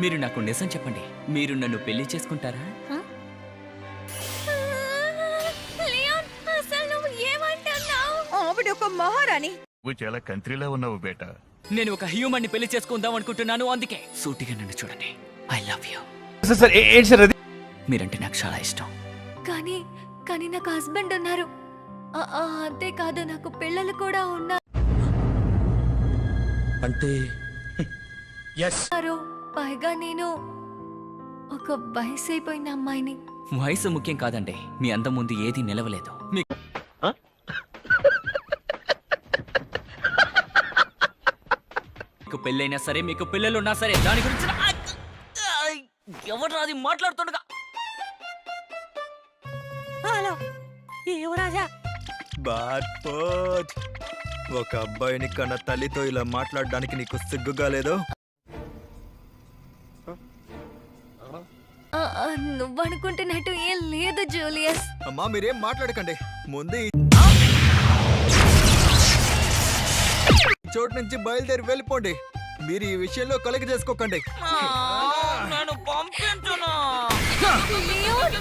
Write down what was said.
మీరు నాకు నిజం చెప్పండి, మీరు నన్ను పెళ్లి చేసుకుంటారా? లియోన్, అసలు నువ్వు ఏమంటున్నావు? ఆవిడ ఒక మహారాణి. నువ్వు చాలా కంట్రీలో ఉన్నావు బేటా. నేను ఒక హ్యూమన్ ని పెళ్లి చేసుకుందాం అనుకుంటున్నాను, అందుకే సూటిగా నన్ను చూడండి. I love you. సార్ ఏంటి సార్ అది? మీరంటే నాకు చాలా ఇష్టం. కానీ కానీ నాకు హస్బెండ్ ఉన్నారు. అంతేకాదు నాకు పిల్లలు కూడా ఉన్నారు. అంటే పైగా నేను ఒక వయసు అయిపోయిన అమ్మాయిని. వయసు ముఖ్యం కాదండి, మీ అందం ముందు ఏది నిలవలేదు. మీకు పెళ్ళైనా సరే, మీకు పిల్లలున్నా సరే, దాని గురించి ఎవరు అది మాట్లాడుతుండగా. హలో యువరాజా. బాట్ ఒక అబ్బాయిని కన్న తల్లితో ఇలా మాట్లాడడానికి నీకు సిగ్గుగా లేదు? నువ్వు అనుకుంటున్నట్టు ఏం లేదు జూలియస్. అమ్మా మీరేం మాట్లాడకండి, ముందు ఈ చోటు నుంచి బయలుదేరి వెళ్ళిపోండి. మీరు ఈ విషయంలో కొలగ చేసుకోకండి. నన్ను పంపించును. లియోన్,